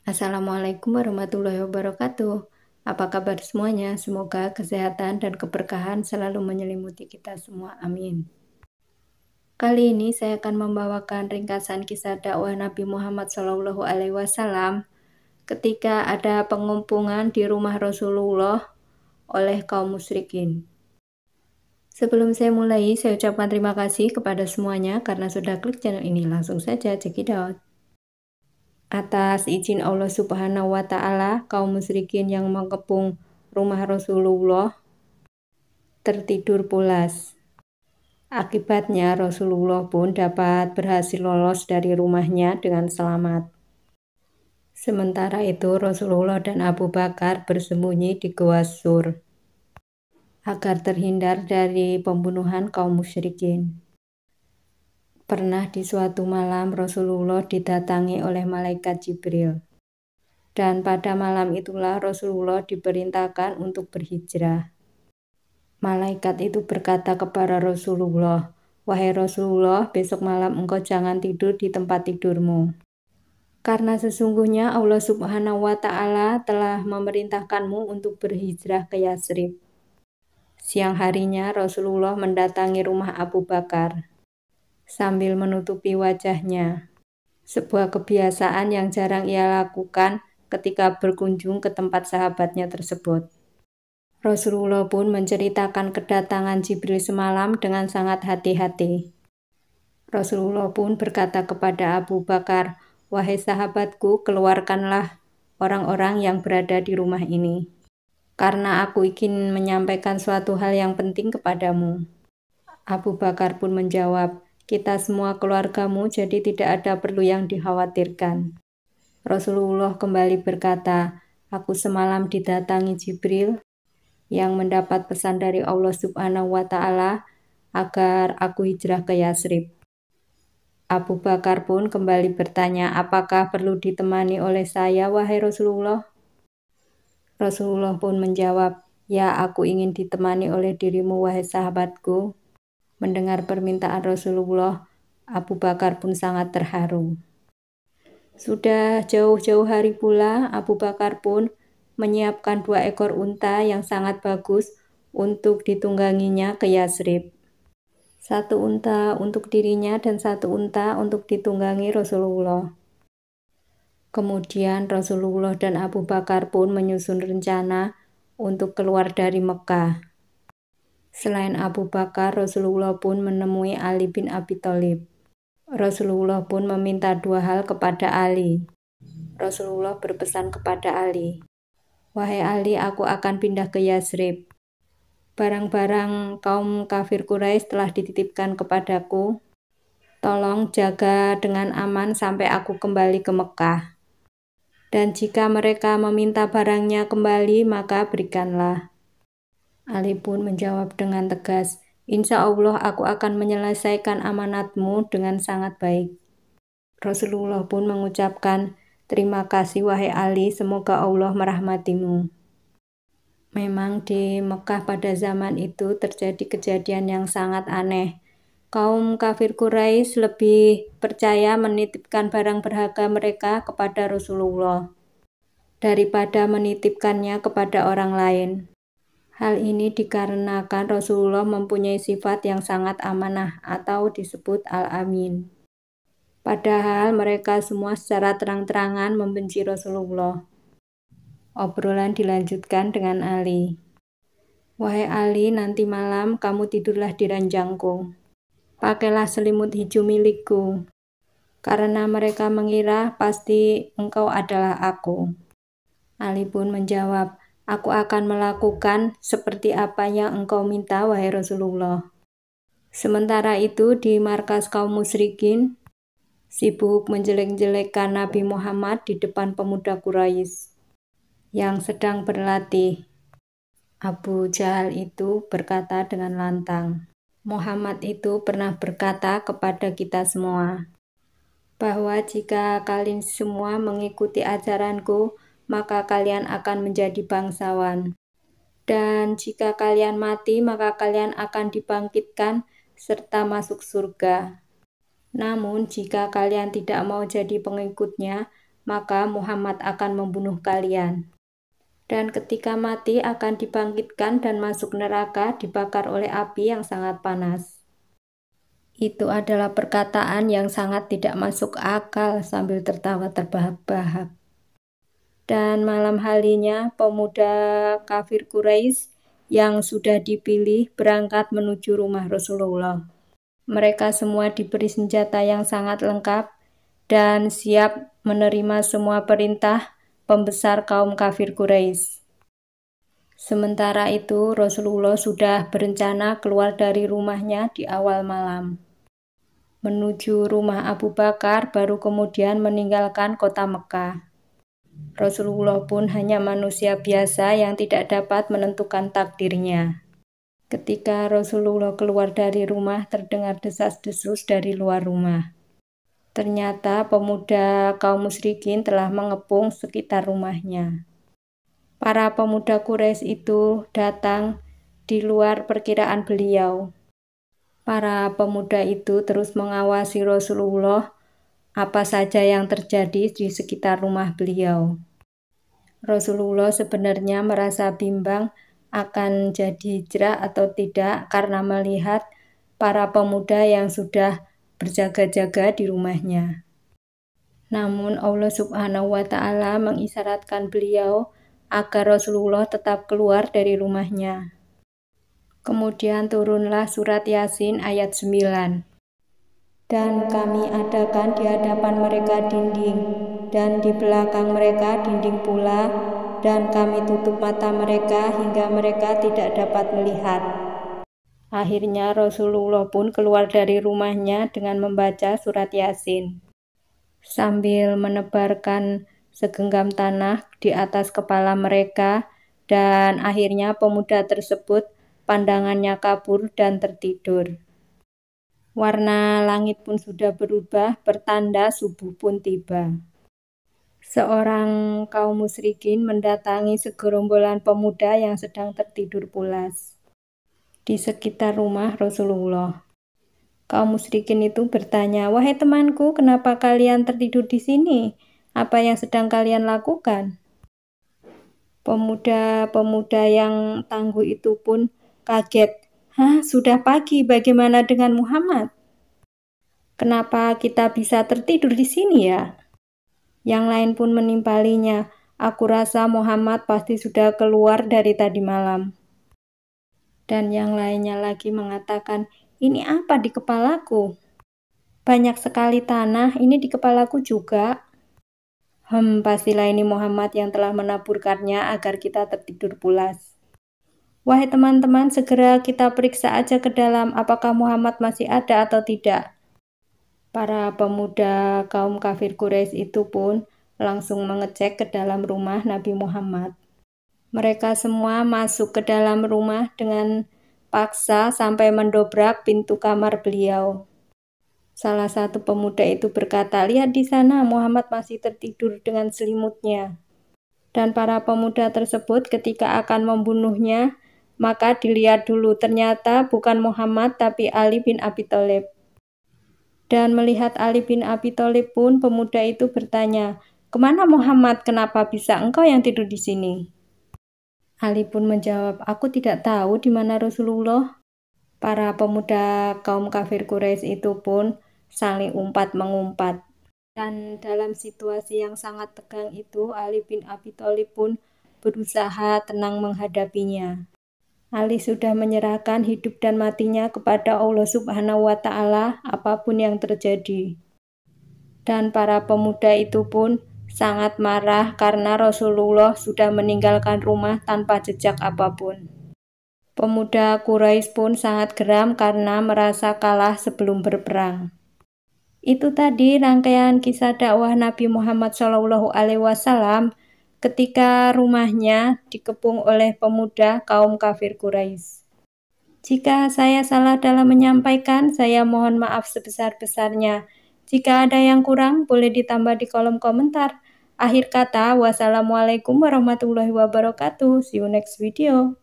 Assalamualaikum warahmatullahi wabarakatuh. Apa kabar semuanya? Semoga kesehatan dan keberkahan selalu menyelimuti kita semua. Amin. Kali ini saya akan membawakan ringkasan kisah dakwah Nabi Muhammad SAW ketika ada pengumpulan di rumah Rasulullah oleh kaum musyrikin. Sebelum saya mulai, saya ucapkan terima kasih kepada semuanya karena sudah klik channel ini. Langsung saja check it out. Atas izin Allah Subhanahu wa Ta'ala, kaum musyrikin yang mengepung rumah Rasulullah tertidur pulas. Akibatnya, Rasulullah pun dapat berhasil lolos dari rumahnya dengan selamat. Sementara itu, Rasulullah dan Abu Bakar bersembunyi di Gua Sur agar terhindar dari pembunuhan kaum musyrikin. Pernah di suatu malam Rasulullah didatangi oleh malaikat Jibril. Dan pada malam itulah Rasulullah diperintahkan untuk berhijrah. Malaikat itu berkata kepada Rasulullah, "Wahai Rasulullah, besok malam engkau jangan tidur di tempat tidurmu. Karena sesungguhnya Allah Subhanahu wa Ta'ala telah memerintahkanmu untuk berhijrah ke Yatsrib." Siang harinya Rasulullah mendatangi rumah Abu Bakar sambil menutupi wajahnya. Sebuah kebiasaan yang jarang ia lakukan ketika berkunjung ke tempat sahabatnya tersebut. Rasulullah pun menceritakan kedatangan Jibril semalam dengan sangat hati-hati. Rasulullah pun berkata kepada Abu Bakar, "Wahai sahabatku, keluarkanlah orang-orang yang berada di rumah ini, karena aku ingin menyampaikan suatu hal yang penting kepadamu." Abu Bakar pun menjawab, "Kita semua keluargamu, jadi tidak ada perlu yang dikhawatirkan." Rasulullah kembali berkata, "Aku semalam didatangi Jibril yang mendapat pesan dari Allah Subhanahu wa Ta'ala agar aku hijrah ke Yatsrib." Abu Bakar pun kembali bertanya, "Apakah perlu ditemani oleh saya, wahai Rasulullah?" Rasulullah pun menjawab, "Ya, aku ingin ditemani oleh dirimu, wahai sahabatku." Mendengar permintaan Rasulullah, Abu Bakar pun sangat terharu. Sudah jauh-jauh hari pula, Abu Bakar pun menyiapkan 2 ekor unta yang sangat bagus untuk ditungganginya ke Yatsrib. 1 unta untuk dirinya dan 1 unta untuk ditunggangi Rasulullah. Kemudian Rasulullah dan Abu Bakar pun menyusun rencana untuk keluar dari Mekah. Selain Abu Bakar, Rasulullah pun menemui Ali bin Abi Thalib. Rasulullah pun meminta 2 hal kepada Ali. Rasulullah berpesan kepada Ali, "Wahai Ali, aku akan pindah ke Yatsrib. Barang-barang kaum kafir Quraisy telah dititipkan kepadaku. Tolong jaga dengan aman sampai aku kembali ke Mekah. Dan jika mereka meminta barangnya kembali, maka berikanlah." Ali pun menjawab dengan tegas, "Insya Allah aku akan menyelesaikan amanatmu dengan sangat baik." Rasulullah pun mengucapkan, "Terima kasih wahai Ali, semoga Allah merahmatimu." Memang di Mekah pada zaman itu terjadi kejadian yang sangat aneh. Kaum kafir Quraisy lebih percaya menitipkan barang berharga mereka kepada Rasulullah daripada menitipkannya kepada orang lain. Hal ini dikarenakan Rasulullah mempunyai sifat yang sangat amanah atau disebut Al-Amin. Padahal mereka semua secara terang-terangan membenci Rasulullah. Obrolan dilanjutkan dengan Ali. "Wahai Ali, nanti malam kamu tidurlah di ranjangku. Pakailah selimut hijau milikku, karena mereka mengira pasti engkau adalah aku." Ali pun menjawab, "Aku akan melakukan seperti apa yang engkau minta, wahai Rasulullah." Sementara itu di markas kaum musyrikin sibuk menjelek-jelekkan Nabi Muhammad di depan pemuda Quraisy yang sedang berlatih. Abu Jahal itu berkata dengan lantang, "Muhammad itu pernah berkata kepada kita semua bahwa jika kalian semua mengikuti ajaranku, maka kalian akan menjadi bangsawan. Dan jika kalian mati, maka kalian akan dibangkitkan serta masuk surga. Namun jika kalian tidak mau jadi pengikutnya, maka Muhammad akan membunuh kalian. Dan ketika mati akan dibangkitkan dan masuk neraka dibakar oleh api yang sangat panas. Itu adalah perkataan yang sangat tidak masuk akal sambil tertawa terbahak-bahak. Dan malam harinya pemuda kafir Quraisy yang sudah dipilih berangkat menuju rumah Rasulullah. Mereka semua diberi senjata yang sangat lengkap dan siap menerima semua perintah pembesar kaum kafir Quraisy. Sementara itu Rasulullah sudah berencana keluar dari rumahnya di awal malam, menuju rumah Abu Bakar, baru kemudian meninggalkan kota Mekah. Rasulullah pun hanya manusia biasa yang tidak dapat menentukan takdirnya. Ketika Rasulullah keluar dari rumah, terdengar desas-desus dari luar rumah. Ternyata pemuda kaum musyrikin telah mengepung sekitar rumahnya. Para pemuda Quraisy itu datang di luar perkiraan beliau. Para pemuda itu terus mengawasi Rasulullah apa saja yang terjadi di sekitar rumah beliau. Rasulullah sebenarnya merasa bimbang akan jadi hijrah atau tidak karena melihat para pemuda yang sudah berjaga-jaga di rumahnya. Namun Allah Subhanahu wa Ta'ala mengisyaratkan beliau agar Rasulullah tetap keluar dari rumahnya. Kemudian turunlah surat Yasin ayat 9. Dan kami adakan di hadapan mereka dinding, dan di belakang mereka dinding pula, dan kami tutup mata mereka hingga mereka tidak dapat melihat. Akhirnya Rasulullah pun keluar dari rumahnya dengan membaca surat Yasin, sambil menebarkan segenggam tanah di atas kepala mereka, dan akhirnya pemuda tersebut pandangannya kabur dan tertidur. Warna langit pun sudah berubah, pertanda subuh pun tiba. Seorang kaum musyrikin mendatangi segerombolan pemuda yang sedang tertidur pulas di sekitar rumah Rasulullah. Kaum musyrikin itu bertanya, "Wahai temanku, kenapa kalian tertidur di sini? Apa yang sedang kalian lakukan?" Pemuda-pemuda yang tangguh itu pun kaget. "Hah, sudah pagi, bagaimana dengan Muhammad? Kenapa kita bisa tertidur di sini ya?" Yang lain pun menimpalinya, "Aku rasa Muhammad pasti sudah keluar dari tadi malam." Dan yang lainnya lagi mengatakan, "Ini apa di kepalaku? Banyak sekali tanah, ini di kepalaku juga." Pastilah ini Muhammad yang telah menaburkannya agar kita tertidur pulas. Wahai teman-teman, segera kita periksa aja ke dalam apakah Muhammad masih ada atau tidak. Para pemuda kaum kafir Quraisy itu pun langsung mengecek ke dalam rumah Nabi Muhammad. Mereka semua masuk ke dalam rumah dengan paksa sampai mendobrak pintu kamar beliau. Salah satu pemuda itu berkata, "Lihat di sana, Muhammad masih tertidur dengan selimutnya." Dan para pemuda tersebut ketika akan membunuhnya, maka dilihat dulu, ternyata bukan Muhammad tapi Ali bin Abi Thalib. Dan melihat Ali bin Abi Thalib pun pemuda itu bertanya, "Kemana Muhammad? Kenapa bisa engkau yang tidur di sini?" Ali pun menjawab, "Aku tidak tahu di mana Rasulullah." Para pemuda kaum kafir Quraisy itu pun saling umpat-mengumpat. Dan dalam situasi yang sangat tegang itu, Ali bin Abi Thalib pun berusaha tenang menghadapinya. Ali sudah menyerahkan hidup dan matinya kepada Allah Subhanahu wa Ta'ala, apapun yang terjadi. Dan para pemuda itu pun sangat marah karena Rasulullah sudah meninggalkan rumah tanpa jejak apapun. Pemuda Quraisy pun sangat geram karena merasa kalah sebelum berperang. Itu tadi rangkaian kisah dakwah Nabi Muhammad SAW ketika rumahnya dikepung oleh pemuda kaum kafir Quraisy. Jika saya salah dalam menyampaikan, saya mohon maaf sebesar-besarnya. Jika ada yang kurang, boleh ditambah di kolom komentar. Akhir kata, wassalamualaikum warahmatullahi wabarakatuh. See you next video.